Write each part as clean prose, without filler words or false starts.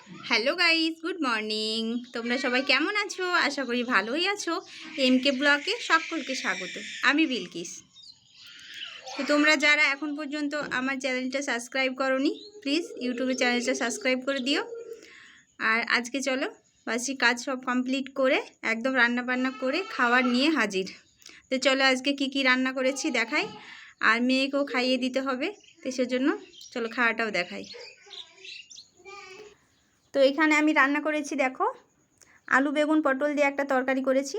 Hello guys, good morning. তোমরা সবাই কেমন আছো? আশা করি ভালোই আছো। এমকে ব্লগে সকলকে স্বাগত। আমি বিলকিস। তো তোমরা যারা এখন পর্যন্ত আমার চ্যানেলটা সাবস্ক্রাইব করোনি, প্লিজ ইউটিউবে চ্যানেলটা সাবস্ক্রাইব করে দিও। আর আজকে চলো বাসি কাজ সব কমপ্লিট করে একদম রান্না বান্না করে খাবার নিয়ে হাজির। তো চলো আজকে কি কি রান্না করেছি দেখাই, আর মেয়েকেও খাইয়ে দিতে হবে, তো সেজন্য চলো খাওয়াটাও দেখাই। তো এখানে আমি রান্না করেছি, দেখো আলু বেগুন পটল দিয়ে একটা তরকারি করেছি।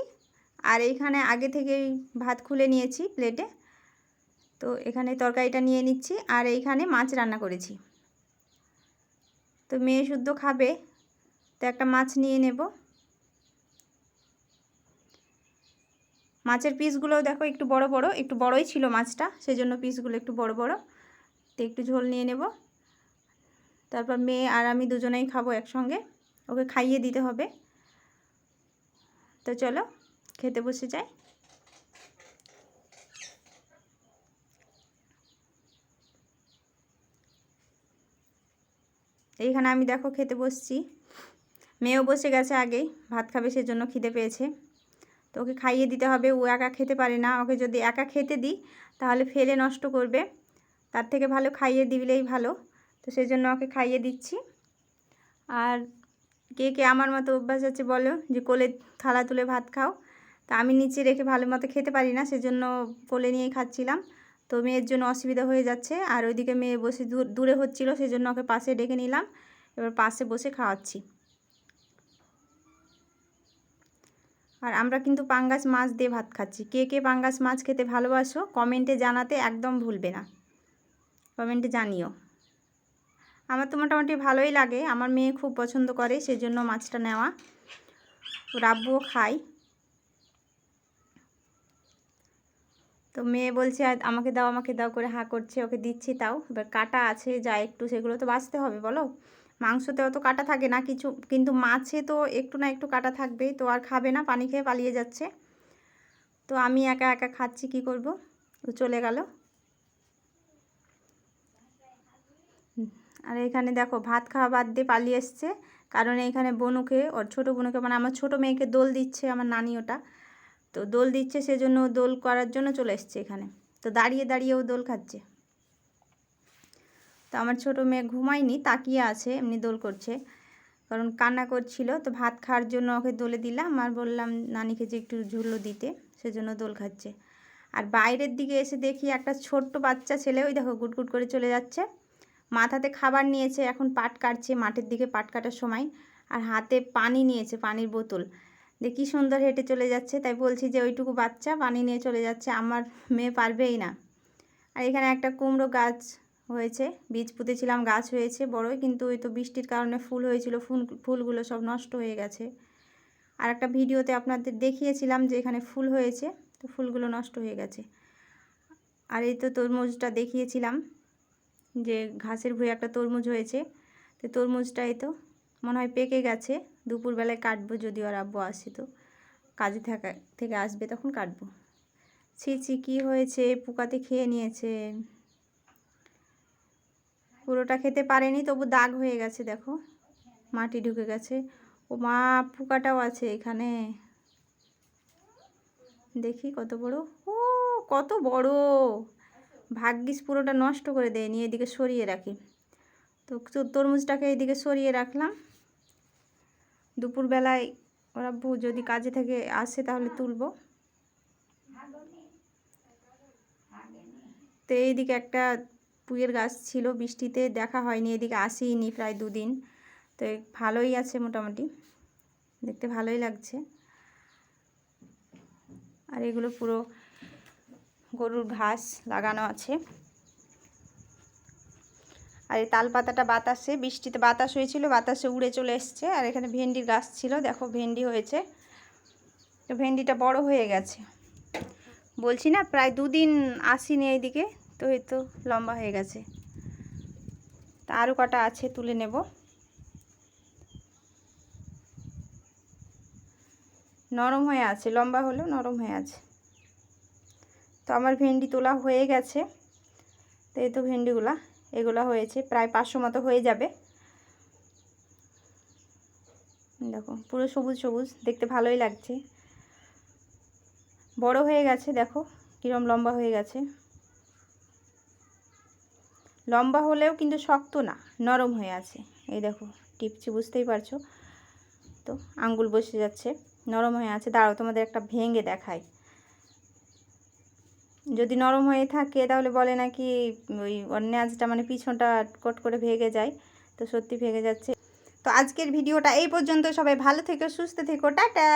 আর এইখানে আগে থেকেই ভাত খুলে নিয়েছি প্লেটে, তো এখানে তরকারিটা নিয়ে নিচ্ছি। আর এইখানে মাছ রান্না করেছি, তো মেয়ে শুদ্ধ খাবে, তো একটা মাছ নিয়ে নেব। মাছের পিসগুলোও দেখো একটু বড় বড়, একটু বড়ই ছিল মাছটা, সেজন্য পিসগুলো একটু বড় বড়। তো একটু ঝোল নিয়ে নেব, তারপর মেয়ে আর আমি দুজনেই খাবো একসঙ্গে, ওকে খাইয়ে দিতে হবে। তো চলো খেতে বসে যাই। এইখানে আমি দেখো খেতে বসছি, মেয়েও বসে গেছে আগেই, ভাত খাবে, সেজন্য খিদে পেয়েছে, তো ওকে খাইয়ে দিতে হবে। ও একা খেতে পারে না, ওকে যদি একা খেতে দিই তাহলে ফেলে নষ্ট করবে, তার থেকে ভালো খাইয়ে দিলেই ভালো। তো সেই জন্য ওকে খাইয়ে দিচ্ছি। আর কে কে আমার মতো অভ্যাস আছে বলো, যে কোলে থালা তুলে ভাত খাও, তা আমি নিচে রেখে ভালো মতো খেতে পারি না, সেজন্য কোলে নিয়েই খাচ্ছিলাম। তো মেয়ের জন্য অসুবিধা হয়ে যাচ্ছে, আর ওইদিকে মেয়ে বসে দূরে হচ্ছিলো, সেজন্য ওকে পাশে ডেকে নিলাম, এবার পাশে বসে খাওয়াচ্ছি। আর আমরা কিন্তু পাঙ্গাস মাছ দিয়ে ভাত খাচ্ছি। কে কে পাঙ্গাস মাছ খেতে ভালোবাসো কমেন্টে জানাতে একদম ভুলবে না, কমেন্টে জানিও। আমার তো মোটামুটি ভালোই লাগে, আমার মেয়ে খুব পছন্দ করে, সেজন্য মাছটা নেওয়া। ওর আব্বুও খায়। তো মেয়ে বলছে আমাকে দাও আমাকে দাও করে হাঁ করছে, ওকে দিচ্ছি। তাও এবার কাটা আছে যা একটু, সেগুলো তো বাছতে হবে বলো। মাংসতে অত কাটা থাকে না কিছু, কিন্তু মাছে তো একটু না একটু কাটা থাকবেই। তো আর খাবে না, পানি খেয়ে পালিয়ে যাচ্ছে। তো আমি একা একা খাচ্ছি, কি করব, ও চলে গেল। আর এখানে দেখো ভাত খাওয়া বাদ দিয়ে পালিয়ে এসছে, কারণ এইখানে বনুকে, ওর ছোটো বোনুকে, মানে আমার ছোটো মেয়েকে দোল দিচ্ছে আমার নানি, ওটা তো দোল দিচ্ছে, সেজন্য দোল করার জন্য চলে এসছে এখানে। তো দাঁড়িয়ে দাঁড়িয়ে ও দোল খাচ্ছে। তো আমার ছোটো মেয়ে ঘুমায়নি, তাকিয়ে আছে, এমনি দোল করছে, কারণ কান্না করছিল। তো ভাত খাওয়ার জন্য ওকে দোলে দিলাম, আর বললাম নানিকে যে একটু ঝুলো দিতে, সেজন্য দোল খাচ্ছে। আর বাইরের দিকে এসে দেখি একটা ছোট্ট বাচ্চা ছেলে, ওই দেখো গুটগুট করে চলে যাচ্ছে, মাথাতে খাবার নিয়েছে, এখন পাট কাটছে, মাঠের দিকে পাট কাটার সময়। আর হাতে পানি নিয়েছে, পানির বোতল, যে কী সুন্দর হেঁটে চলে যাচ্ছে। তাই বলছি যে ওইটুকু বাচ্চা পানি নিয়ে চলে যাচ্ছে, আমার মেয়ে পারবেই না। আর এখানে একটা কুমড়ো গাছ হয়েছে, বীজ পুঁতেছিলাম, গাছ হয়েছে বড়ই, কিন্তু ওই তো বৃষ্টির কারণে ফুল হয়েছিল, ফুলগুলো সব নষ্ট হয়ে গেছে। আর একটা ভিডিওতে আপনাদের দেখিয়েছিলাম যে এখানে ফুল হয়েছে, তো ফুলগুলো নষ্ট হয়ে গেছে। আর এই তো তরমুজটা দেখিয়েছিলাম, যে ঘাসের ভুঁয়ে একটা তরমুজ হয়েছে, তো তরমুজটাই তো মনে হয় পেকে গেছে, দুপুরবেলায় কাটবো, যদি ওর আব্বু আসে, তো কাজে থেকে আসবে তখন কাটবো। ছি ছি, কী হয়েছে, পোকাতে খেয়ে নিয়েছে, পুরোটা খেতে পারেনি, তবু দাগ হয়ে গেছে, দেখো মাটি ঢুকে গেছে। ও মা, পোকাটাও আছে এখানে, দেখি কত বড়, ও কত বড়, ভাগ্যিস পুরোটা নষ্ট করে দেয়নি, এদিকে সরিয়ে রাখি। তো তরমুজটাকে এইদিকে সরিয়ে রাখলাম, দুপুরবেলায় ওরা যদি কাজে থেকে আসে তাহলে তুলব। তো এইদিকে একটা পুঁইয়ের গাছ ছিল, বৃষ্টিতে দেখা হয়নি, এদিকে আসেইনি প্রায় 2 দিন। তো ভালোই আছে মোটামুটি, দেখতে ভালোই লাগছে। আর এগুলো পুরো গরুর ঘাস লাগানো আছে। আর এই তাল পাতাটা বাতাসে, বৃষ্টিতে বাতাস হয়েছিল, বাতাসে উড়ে চলে এসছে। আর এখানে ভেন্ডির গাছ ছিল, দেখো ভেন্ডি হয়েছে, তো ভেন্ডিটা বড় হয়ে গেছে। বলছি না প্রায় 2 দিন আসিনি এইদিকে, তো এই তো লম্বা হয়ে গেছে। তা আরও কটা আছে, তুলে নেব। নরম হয়ে আছে, লম্বা হলেও নরম হয়ে আছে। তো আমার ভেন্ডি তোলা হয়ে গেছে, তো এই তো ভেন্ডিগুলা, এগুলো হয়েছে প্রায় 500 মতো হয়ে যাবে। দেখো পুরো সবুজ সবুজ, দেখতে ভালোই লাগছে। বড় হয়ে গেছে, দেখো কীরকম লম্বা হয়ে গেছে। লম্বা হলেও কিন্তু শক্ত না, নরম হয়ে আছে। এই দেখো টিপছি, বুঝতেই পারছো তো, আঙ্গুল বসে যাচ্ছে, নরম হয়ে আছে। দাঁড়াও তোমাদের একটা ভেঙে দেখাই। যদি নরম হয়ে থাকে তাহলে বলে নাকি ওই অন্যাজটা মানে পিছনটা কট করে ভেঙে যায়, তো সত্যি ভেঙে যাচ্ছে। তো আজকের ভিডিওটা এই পর্যন্ত। সবাই ভালো থেকো, সুস্থ থেকো, টাটা।